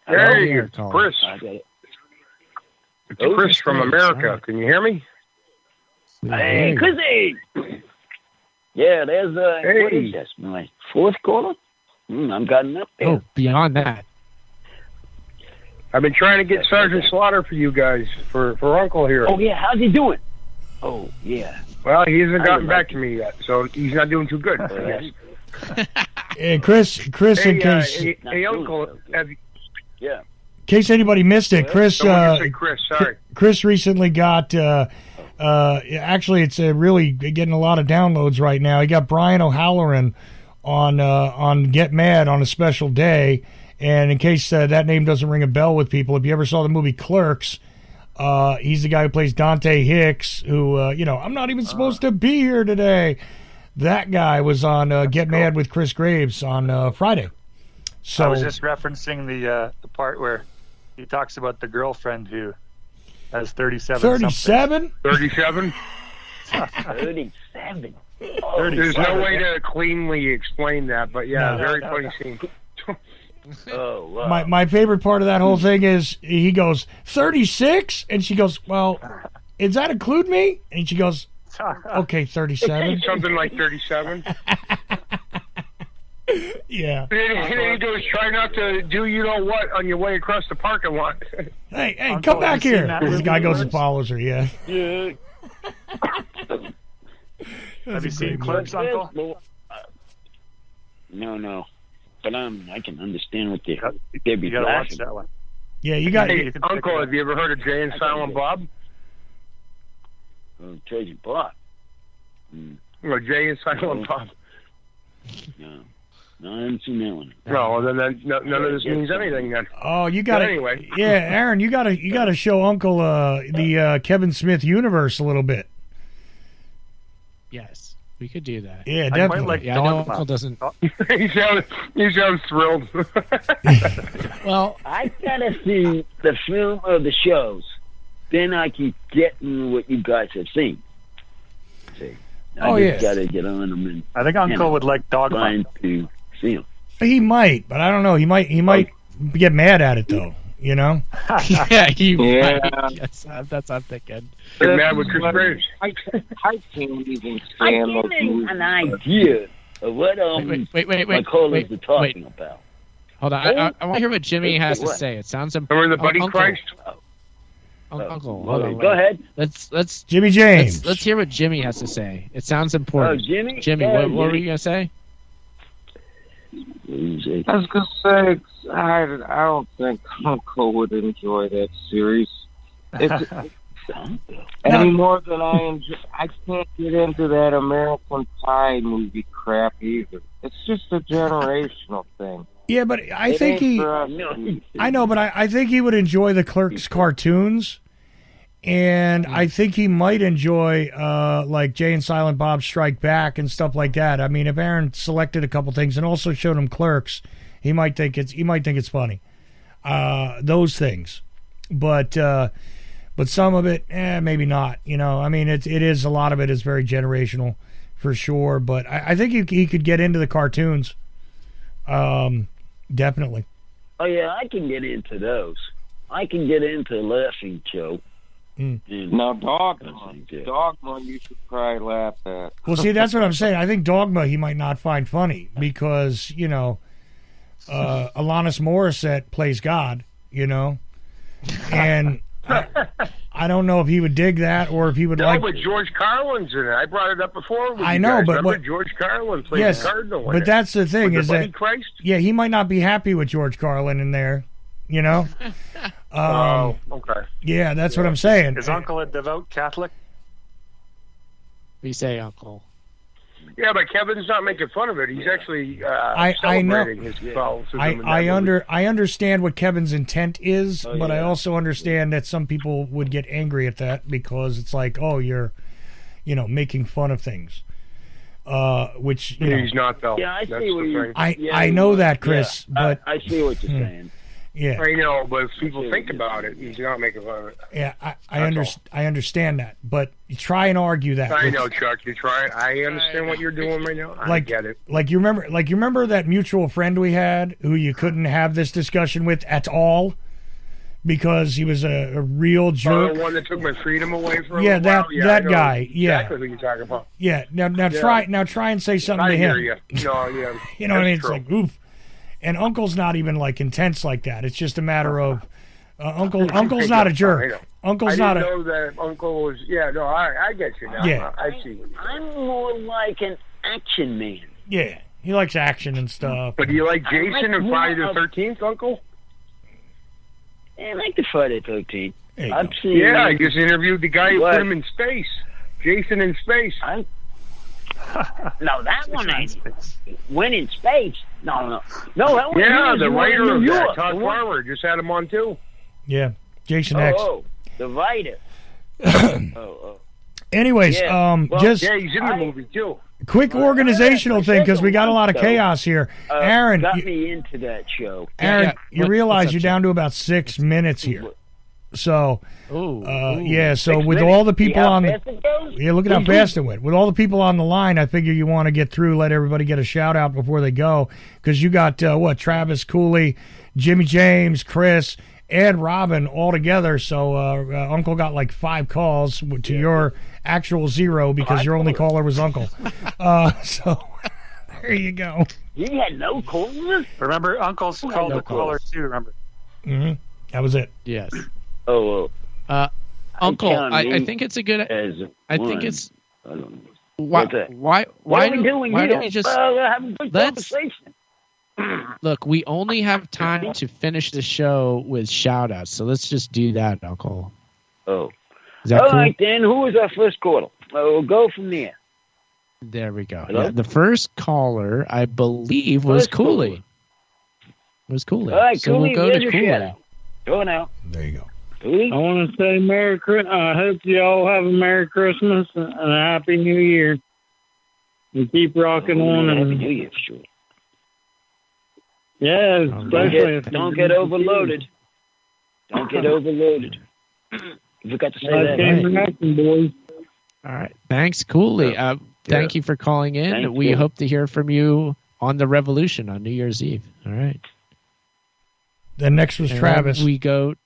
Hey, Hello? it's Chris. I got it. It's Chris from America. Can you hear me? Hey, Chrissy. Yeah, there's what is this? My fourth caller? I'm gotten up there. Oh, beyond that. I've been trying to get Sergeant Slaughter for you guys, for Uncle here. Oh, yeah, how's he doing? Oh, yeah. Well, he hasn't gotten back to me yet, so he's not doing too good. Hey, Chris, Hey, in case hey, Uncle, Yeah. in case anybody missed it, Chris say Chris, sorry. Chris recently got actually it's really getting a lot of downloads right now. He got Brian O'Halloran on Get Mad on a special day. And in case that name doesn't ring a bell with people, if you ever saw the movie Clerks, he's the guy who plays Dante Hicks, who, I'm not even supposed to be here today. That guy was on Get Mad with Chris Graves on Friday. So I was just referencing the part where he talks about the girlfriend who has 37. 37? 37? 37. There's no way to cleanly explain that, but yeah, very funny scene. Oh, wow. My favorite part of that whole thing is he goes, 36? And she goes, well, does that include me? And she goes, okay, 37. Something like 37. Yeah. And he goes, try not to do you know what on your way across the parking lot. Hey, Uncle, come back have you here. seen that This movie guy goes Clerks? and follows her, yeah. Yeah. Have you seen great Clerks, Uncle? No. But I can understand what they'd be You gotta watch laughing. that one. Yeah, you got Hey, Uncle, have you ever heard of Jay and Silent Bob? Oh, Tracy Bob. Or Jay and Silent Bob? No, I haven't seen that one. No, then none of this means anything then. Oh, you got to anyway. Yeah, Aaron, you got to show Uncle the Kevin Smith universe a little bit. Yes, we could do that. Yeah, I definitely. quite like Yeah, I know Dogma. Uncle doesn't. he sounds thrilled. Well, I gotta see the film or the shows, then I can get into what you guys have seen. See, I just gotta get on them and I think Uncle would like Dogma. trying to see them. He might, but I don't know. He might get mad at it though. You know? yeah, he Yeah. might. Yes, that's what I'm thinking. You're mad with Chris Graves. I can't even I stand give those him movies. an idea of what Wait, my callers wait, are talking about. Hold on, I want to hear what Jimmy has to say. It sounds Remember the Buddy Uncle, Christ? Uncle, hold on, Go ahead. Let's Jimmy James. let's hear what Jimmy has to say. It sounds important. Jimmy? Jimmy, Go ahead, what were Jimmy. you gonna say? I was gonna say I don't think Uncle would enjoy that series. Any more than I enjoy. I can't get into that American Pie movie crap either. It's just a generational thing. Yeah, but I think I know, but I think he would enjoy the Clerks cartoons, and I think he might enjoy like Jay and Silent Bob Strike Back and stuff like that. I mean, if Aaron selected a couple things and also showed him Clerks, he might think it's funny. Those things, but some of it, maybe not. You know, I mean, it is a lot of it is very generational for sure. But I think he could get into the cartoons. Definitely. Oh yeah, I can get into those. I can get into Laughing Joe. Now Dogma, you should probably laugh at. Well, see, that's what I'm saying. I think Dogma he might not find funny because Alanis Morissette plays God, and I don't know if he would dig that or if he would like. But George Carlin's in it. I brought it up before. I know, but what George Carlin plays the Cardinal. But that's the thing is that Christ? Yeah, he might not be happy with George Carlin in there. Oh, okay. Yeah, that's what I'm saying. Is Uncle a devout Catholic? We say Uncle. Yeah, but Kevin's not making fun of it. He's actually I celebrating know. his Catholicism. I understand what Kevin's intent is, but I also understand that some people would get angry at that because it's like, oh, you're, making fun of things. Which he's not though. Yeah, I see what you're. I know that, Chris, but I see what you're saying. Yeah, I know, but if people think about it, he's not making fun of it. Yeah, I understand that, but you try and argue that. I know, Chuck. You try. I understand what you're doing right now. I get it. Like you remember that mutual friend we had who you couldn't have this discussion with at all because he was a real jerk. The one that took my freedom away from. Yeah, that guy. Yeah, exactly who you're talking about. Yeah, now try and say something to him. I hear you. No, yeah. You know what I mean? It's like oof. And Uncle's not even like intense like that. It's just a matter of Uncle's not a jerk. Uncle's not a. I didn't know that Uncle was. Yeah, no, I get you now. Yeah, I see. I'm more like an action man. Yeah, he likes action and stuff. But do you like Jason and Friday the 13th, Uncle? I like the Friday the 13th. I've seen. Yeah, I just interviewed the guy who put him in space. Jason in space. No, that one ain't. Went in space. No, that one. Yeah, the writer of that, Todd Farmer, just had him on too. Yeah, Jason X. Oh, the writer. Anyways, yeah. just he's in the movie too. Quick organizational thing because we got a lot of chaos here. Aaron got me into that show. Aaron, you realize you're down to about 6 minutes here. So, so with all the people on look at how fast it went. With all the people on the line, I figure you want to get through, let everybody get a shout out before they go, because you got Travis Cooley, Jimmy James, Chris, and Robin all together. So Uncle got like 5 calls to your actual 0 because your only caller was Uncle. So there you go. He had no callers. Remember, Uncle's called the caller too. Remember? Mm-hmm. That was it. Yes. Uncle, I think it's a good. I think it's. I don't know. Why are we doing why here? don't we just have a good conversation? Look, we only have time to finish the show with shout outs, so let's just do that, Uncle. Oh. Is that All cool? right, then. Who was our first caller? We'll go from there. There we go. Hello? Yeah, the first caller, I believe, was Cooley. It was Cooley. All right, so Cooley, we'll go to Cooley. Go now. There you go. I want to say Merry Christmas. I hope you all have a Merry Christmas and a Happy New Year. And keep rocking on. Happy New Year, sure. Yeah, especially don't get overloaded. Don't get overloaded. You forgot to say that. Boys. All right. Thanks, Cooley. Thank you for calling in. We hope to hear from you on the Revolution on New Year's Eve. All right. Then next was Travis. We go.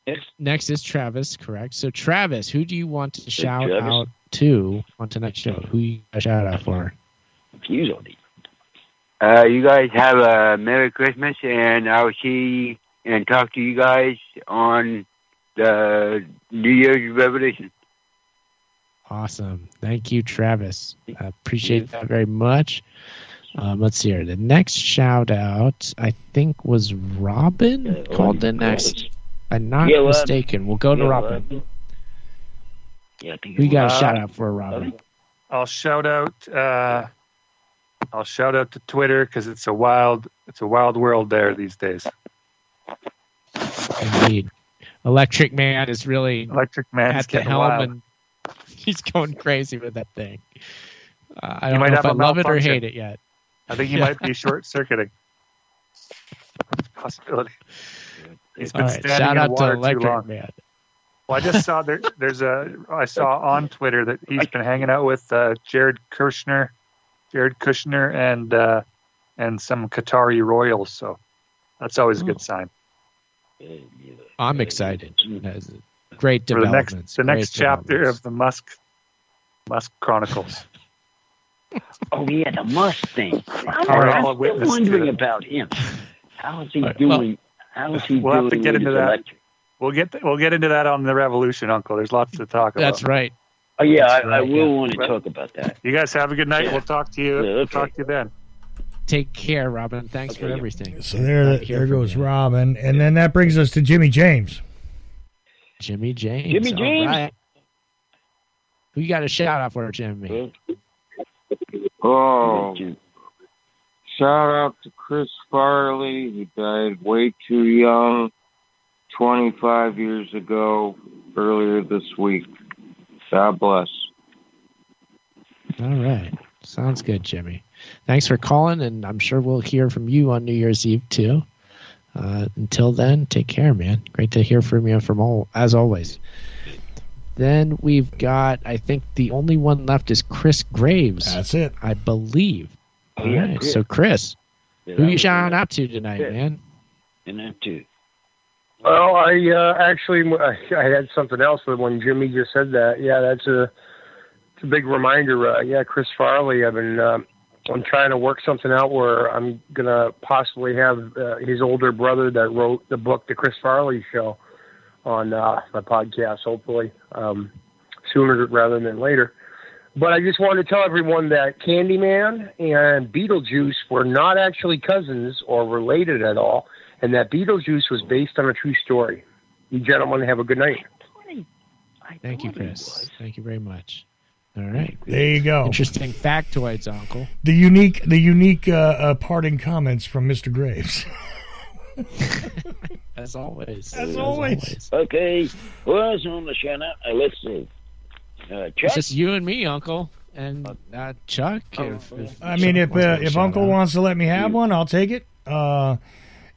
Next is Travis, correct? So Travis, who do you want to shout out to on tonight's show? Who you got a shout out for? You guys have a Merry Christmas, and I'll see and talk to you guys on the New Year's Revolution. Awesome. Thank you, Travis. I appreciate that very much. Let's see here. The next shout out, I think, was Robin called in next. I'm not mistaken. We'll go to Robin. Yeah, I think We got a shout out for Robin. I'll shout out to Twitter because it's a wild world there these days. Indeed. Electric Man is really at the helm, wild. and he's going crazy with that thing. I You don't might know have if I a love it or malfunction. hate it yet. I think he might be short-circuiting. Possibility. He's been All right, standing shout in out to water too Electric long. Man. Well, I just saw I saw on Twitter that he's been hanging out with Jared Kushner, and some Qatari royals. So that's always a good sign. I'm excited. That's a great For the developments. next Great chapter developments. of the Musk Chronicles. Oh, yeah, the Musk thing. All I'm witness still to wondering it. about him. How is he Right, doing? How is he We'll doing have to get with into his that. electric? We'll get into that on the Revolution, Uncle. There's lots to talk about. That's right. Oh, yeah, That's I right, will yeah. want to talk about that. You guys have a good night. Yeah. We'll talk to you. Yeah, okay. We'll talk to you then. Take care, Robin. Thanks for Okay. everything. So there Hear there from goes you. Robin. And then that brings us to Jimmy James. Jimmy James. Jimmy All James. right. We got a shout out for Jimmy. Oh, shout out to Chris Farley. He died way too young, 25 years ago, earlier this week. God bless. All right. Sounds good, Jimmy. Thanks for calling, and I'm sure we'll hear from you on New Year's Eve, too. Until then, take care, man. Great to hear from you as always. Then we've got, I think the only one left is Chris Graves. That's it. I believe. Oh, All yeah, right. Chris. So, Chris, Yeah, who that you was shouting good. out to tonight, Yeah. man? And that too. Well, I had something else, but when Jimmy just said that, yeah, it's a big reminder. Chris Farley. I'm trying to work something out where I'm gonna possibly have his older brother that wrote the book, The Chris Farley Show, on my podcast. Hopefully, sooner rather than later. But I just wanted to tell everyone that Candyman and Beetlejuice were not actually cousins or related at all, and that Beetlejuice was based on a true story. You gentlemen have a good night. Thank you, Chris. Thank you very much. All right. There you go. Interesting factoids, Uncle. The unique parting comments from Mr. Graves. As always. As always. Okay. Who else on the shout out? Let's see. It's Chuck? just you and me, Uncle, and Chuck. If I mean, Chuck wants to if shout Uncle out. wants to let me have one, I'll take it. A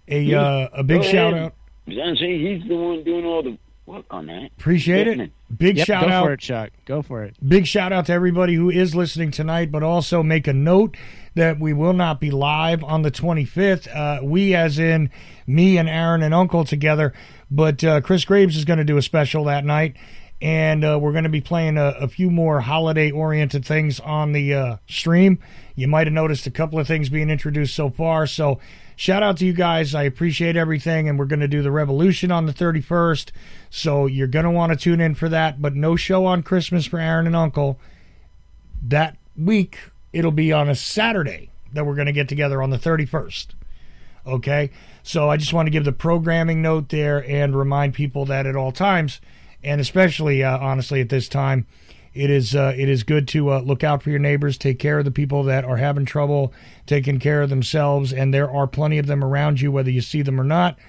big Go shout ahead. out. See, he's the one doing all the work on that. Appreciate Isn't it. Big Yep, shout go out. for it, Chuck. Go for it. Big shout out to everybody who is listening tonight, but also make a note that we will not be live on the 25th. We, as in me and Aaron and Uncle together, but Chris Graves is going to do a special that night, and we're going to be playing a few more holiday-oriented things on the stream. You might have noticed a couple of things being introduced so far, so shout out to you guys. I appreciate everything, and we're going to do the Revolution on the 31st, so you're going to want to tune in for that, but no show on Christmas for Aaron and Uncle. That week, it'll be on a Saturday that we're going to get together on the 31st. Okay? So I just want to give the programming note there and remind people that at all times, and especially, honestly, at this time, it is good to look out for your neighbors, take care of the people that are having trouble taking care of themselves, and there are plenty of them around you, whether you see them or not.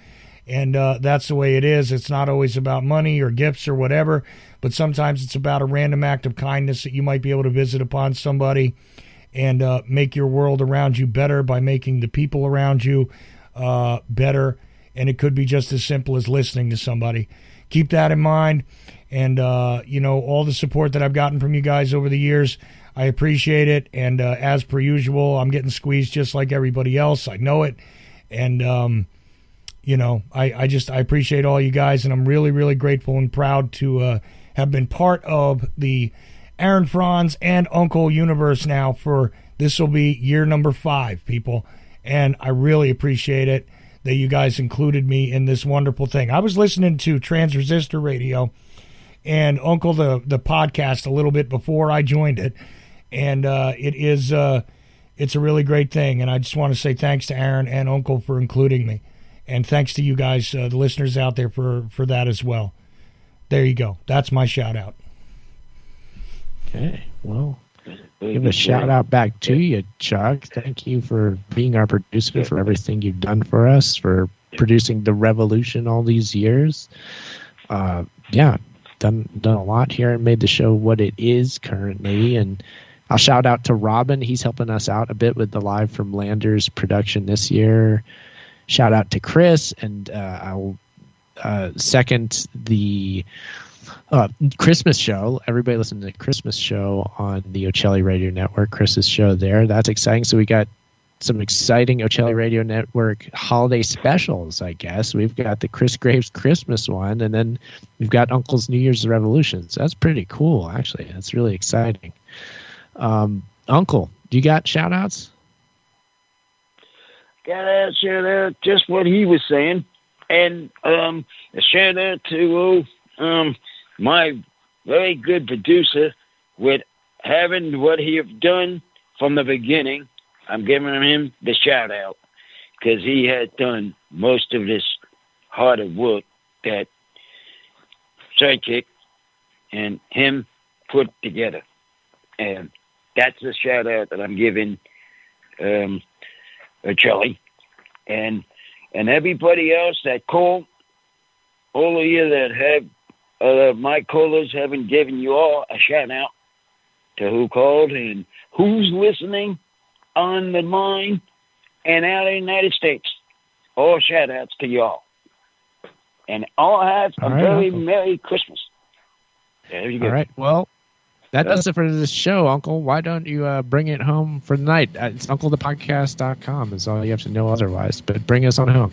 And that's the way it is. It's not always about money or gifts or whatever, but sometimes it's about a random act of kindness that you might be able to visit upon somebody and make your world around you better by making the people around you better. And it could be just as simple as listening to somebody. Keep that in mind. And, all the support that I've gotten from you guys over the years, I appreciate it. And as per usual, I'm getting squeezed just like everybody else. I know it. And, I appreciate all you guys, and I'm really, really grateful and proud to have been part of the Aaron Franz and Uncle universe now for this will be year number 5, people. And I really appreciate it that you guys included me in this wonderful thing. I was listening to Transresistor Radio and Uncle the podcast a little bit before I joined it, and it's a really great thing. And I just want to say thanks to Aaron and Uncle for including me. And thanks to you guys, the listeners out there, for that as well. There you go. That's my shout out. Okay, well, give a shout out back to you, Chuck. Thank you for being our producer, for everything you've done for us, for producing The Revolution all these years. Done a lot here and made the show what it is currently. And I'll shout out to Robin. He's helping us out a bit with the Live from Landers production this year. Shout out to Chris, and I'll second the Christmas show. Everybody listen to the Christmas show on the Ocelli Radio Network. Chris's show there. That's exciting. So we got some exciting Ocelli Radio Network holiday specials, I guess. We've got the Chris Graves Christmas one, and then we've got Uncle's New Year's Revolution. So that's pretty cool, actually. That's really exciting. Uncle, do you got shout-outs? Got to shout out just what he was saying. And a shout-out to my very good producer with having what he have done from the beginning. I'm giving him the shout out because he had done most of this harder work that Sidekick and him put together. And that's the shout out that I'm giving Charlie. And everybody else that called, all of you that have my callers haven't given you all a shout out to who called and who's listening on the line and out of the United States. All shout outs to y'all. And all have a very Merry Christmas. There you go. All right. Well, that does it for this show, Uncle. Why don't you bring it home for the night? It's UncleThePodcast.com is all you have to know otherwise. But bring us on home.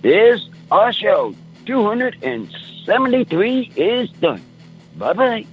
This our show 273 is done. Bye-bye.